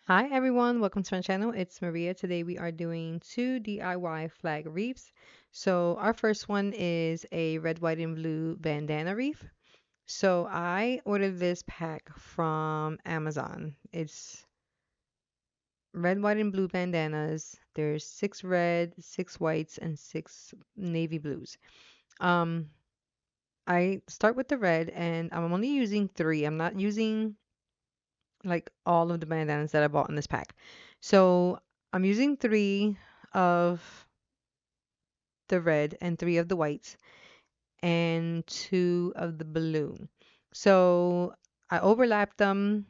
Hi everyone, welcome to my channel. It's Maria. Today we are doing two DIY flag wreaths. So our first one is a red, white, and blue bandana wreath. So I ordered this pack from Amazon. It's red, white, and blue bandanas. There's six red, six whites, and six navy blues. Um, I start with the red, and I'm only using three. I'm not using like all of the bandanas that I bought in this pack. So I'm using three of the red and three of the whites and two of the blue. So I overlap them,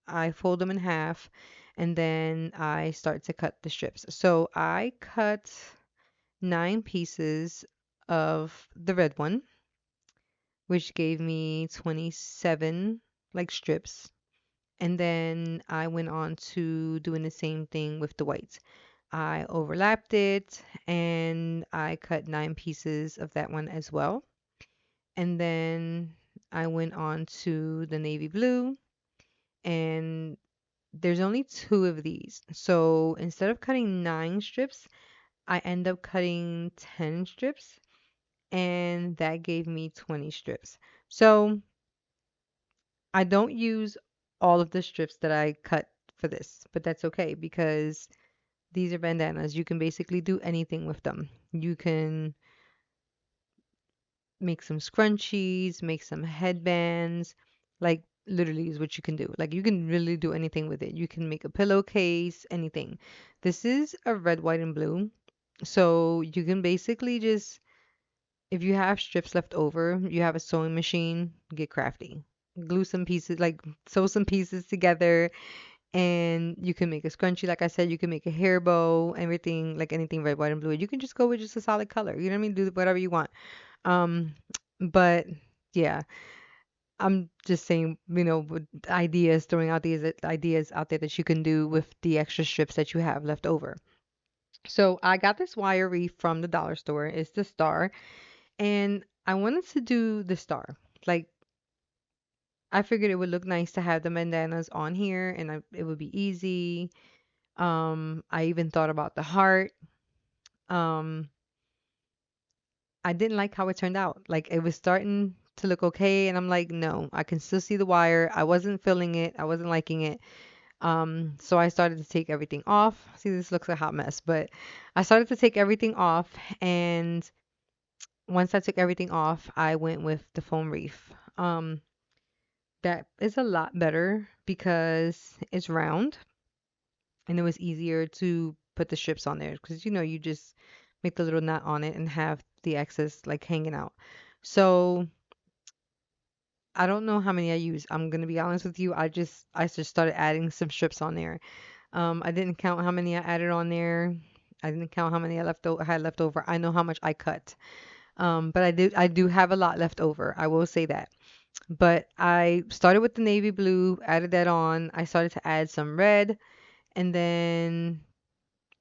I fold them in half, and then I start to cut the strips. So I cut 9 pieces of the red one, which gave me 27 like strips. And then I went on to doing the same thing with the whites. I overlapped it and I cut 9 pieces of that one as well. And then I went on to the navy blue, and there's only two of these. So instead of cutting 9 strips, I end up cutting 10 strips, and that gave me 20 strips. So I don't use all of the strips that I cut for this, but that's okay because these are bandanas. You can basically do anything with them. You can make some scrunchies, make some headbands, like literally is what you can do. Like you can really do anything with it. You can make a pillowcase, anything. This is a red, white, and blue. So you can basically just, if you have strips left over, you have a sewing machine, get crafty. Glue some pieces, like sew some pieces together, and you can make a scrunchie. Like I said, you can make a hair bow, everything, like anything red, white, and blue. You can just go with just a solid color. You know what I mean? Do whatever you want. Um, but yeah, I'm just saying, with ideas, throwing out these ideas out there that you can do with the extra strips that you have left over. So I got this wire wreath from the dollar store. It's the star, and I wanted to do the star. Like I figured it would look nice to have the bandanas on here, and it would be easy. I even thought about the heart. Um, I didn't like how it turned out. Like it was starting to look okay, and I'm like, no, I can still see the wire. I wasn't feeling it. I wasn't liking it. So I started to take everything off. See, this looks like a hot mess, but I started to take everything off, and once I took everything off, I went with the foam reef. That is a lot better because it's round, and it was easier to put the strips on there because you just make the little knot on it and have the excess like hanging out. So I don't know how many I use. I'm gonna be honest with you. I just started adding some strips on there. I didn't count how many I added on there. I didn't count how many had left over. I know how much I cut. But I do have a lot left over. I will say that. But I started with the navy blue, added that on. I started to add some red, and then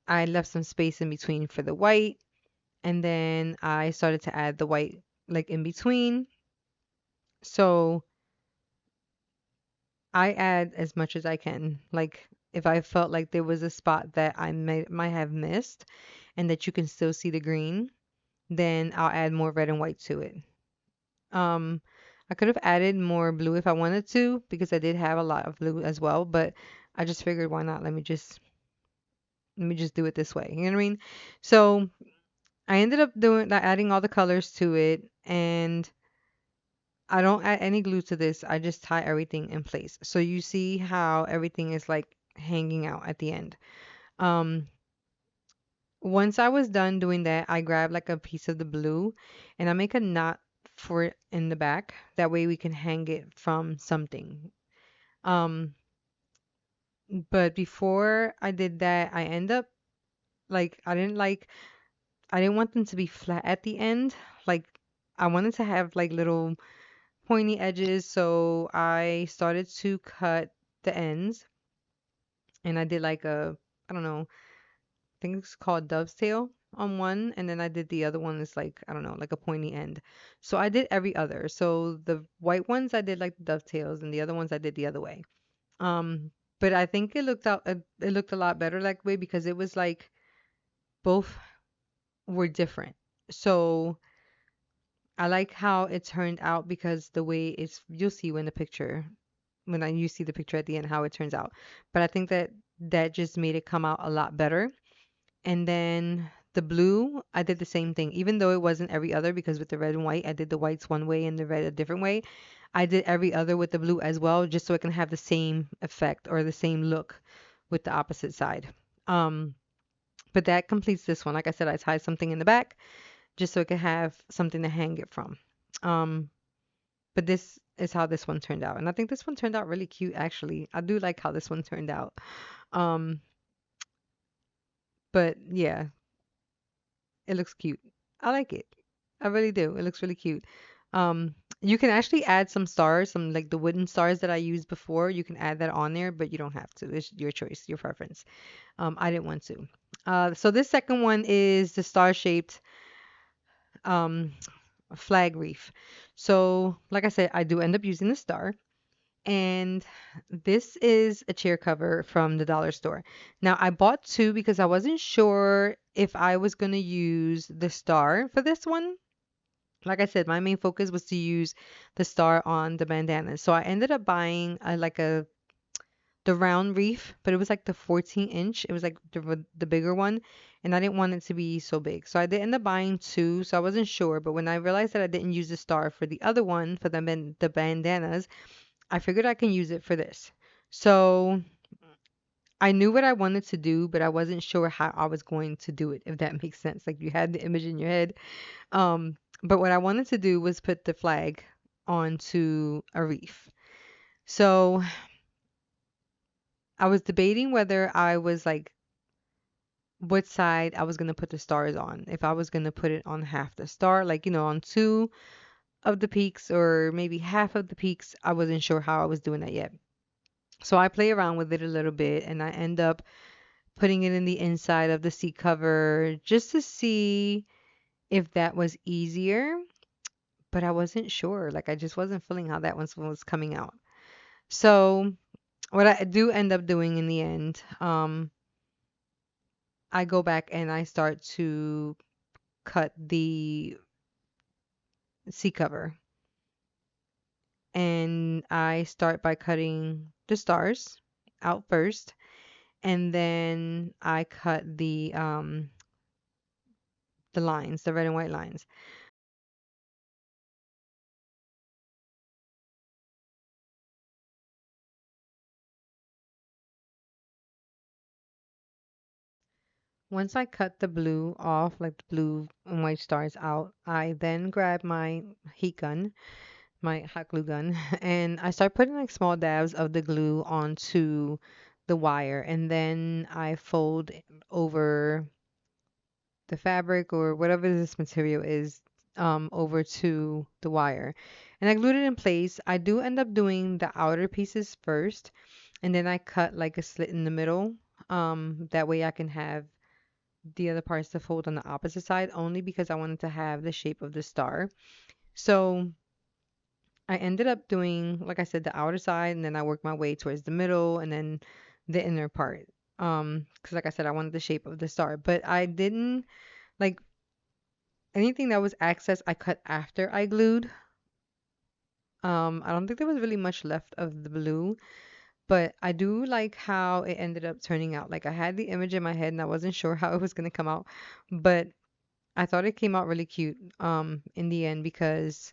I left some space in between for the white, and then I started to add the white like in between. So I add as much as I can. Like if I felt like there was a spot that I might have missed and that you can still see the green, then I'll add more red and white to it. Um, I could have added more blue if I wanted to because I did have a lot of blue as well, but I just figured why not? Let me just do it this way. You know what I mean? So I ended up doing adding all the colors to it, and I don't add any glue to this. I just tie everything in place. So you see how everything is like hanging out at the end. Um, Once I was done doing that, I grabbed like a piece of the blue and I make a knot for it in the back. That way we can hang it from something. Um, but before I did that, I end up like I didn't want them to be flat at the end. Like I wanted to have like little pointy edges, so I started to cut the ends and I did like I don't know, I think it's called dove's tail on one, and then I did the other one is like, I don't know, like a pointy end. So I did every other. So the white ones I did like the dovetails and the other ones I did the other way. Um, But I think it looked a lot better that way because it was like both were different. So I like how it turned out because the way it's you'll see when the picture when you see the picture at the end how it turns out. But I think that that just made it come out a lot better. And then the blue, I did the same thing, even though it wasn't every other because with the red and white, I did the whites one way and the red a different way. I did every other with the blue as well, just so it can have the same effect or the same look with the opposite side. Um, but that completes this one. Like I said, I tied something in the back just so it could have something to hang it from. Um, but this is how this one turned out. And I think this one turned out really cute, actually. I do like how this one turned out. Um, but yeah, it looks cute. I like it. I really do. It looks really cute. You can actually add some stars, some like the wooden stars that I used before. You can add that on there, but you don't have to. It's your choice, your preference. I didn't want to. So this second one is the star-shaped um, flag wreath. So, like I said, I do end up using the star. And this is a chair cover from the dollar store. Now, I bought two because I wasn't sure if I was going to use the star for this one. Like I said, my main focus was to use the star on the bandanas. So I ended up buying like the round reef, but it was like the 14-inch. It was like the bigger one, and I didn't want it to be so big. So I did end up buying two, so I wasn't sure. But when I realized that I didn't use the star for the other one, for the bandanas, I figured I can use it for this. So I knew what I wanted to do, but I wasn't sure how I was going to do it, if that makes sense. Like you had the image in your head. But what I wanted to do was put the flag onto a reef. So I was debating whether I was like what side I was gonna put the stars on. If I was gonna put it on half the star, like on two of the peaks or maybe half of the peaks. I wasn't sure how I was doing that yet. So I play around with it a little bit and I end up putting it in the inside of the seat cover just to see if that was easier, but I wasn't sure. Like I just wasn't feeling how that one was coming out. So what I do end up doing in the end, I go back and I start to cut the seat cover. And I start by cutting the stars out first, and then I cut the lines, the red and white lines. Once I cut the blue off, like the blue and white stars out, I then grab my heat gun, my hot glue gun, and I start putting like small dabs of the glue onto the wire, and then I fold over the fabric or whatever this material is over to the wire. And I glued it in place. I do end up doing the outer pieces first, and then I cut like a slit in the middle. That way I can have the other parts to fold on the opposite side, only because I wanted to have the shape of the star. So I ended up doing, like I said, the outer side, and then I worked my way towards the middle, and then the inner part. Because like I said, I wanted the shape of the star, but I didn't like anything that was excess. I cut after I glued. I don't think there was really much left of the blue, but I do like how it ended up turning out. Like I had the image in my head, and I wasn't sure how it was gonna come out, but I thought it came out really cute in the end because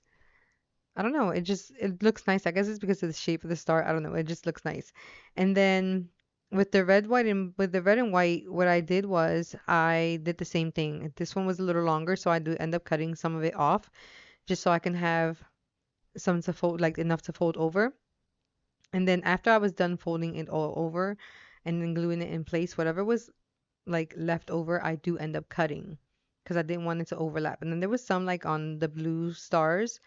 I don't know, it looks nice. I guess it's because of the shape of the star. I don't know, it just looks nice. And then with the red and white, what I did was I did the same thing. This one was a little longer, so I do end up cutting some of it off just so I can have some to fold, like enough to fold over. And then after I was done folding it all over and then gluing it in place, whatever was like left over, I do end up cutting because I didn't want it to overlap. And then there was some like on the blue stars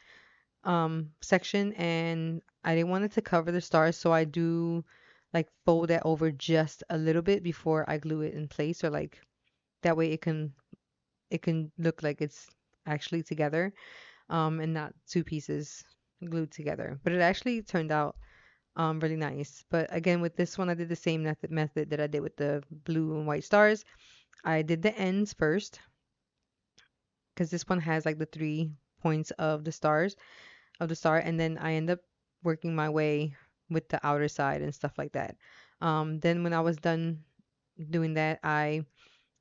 section, and I didn't want it to cover the stars, so I do like fold that over just a little bit before I glue it in place, or like that way it can look like it's actually together, and not two pieces glued together. But it actually turned out Really nice. But again, with this one, I did the same method that I did with the blue and white stars. I did the ends first because this one has like the 3 points of the stars of the star, and then I end up working my way with the outer side and stuff like that. Then when I was done doing that, I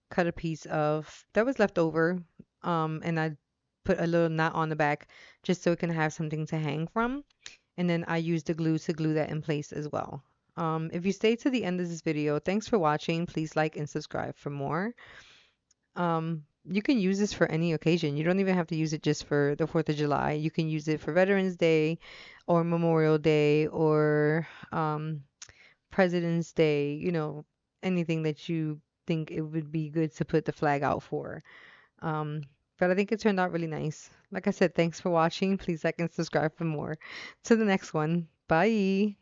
cut a piece of that was left over, and I put a little knot on the back just so it can have something to hang from. And then I used the glue to glue that in place as well. If you stay to the end of this video, thanks for watching. Please like and subscribe for more. You can use this for any occasion. You don't even have to use it just for the 4th of July. You can use it for Veterans Day or Memorial Day or President's Day, anything that you think it would be good to put the flag out for. Um, but I think it turned out really nice. Like I said, thanks for watching. Please like and subscribe for more. To the next one. Bye.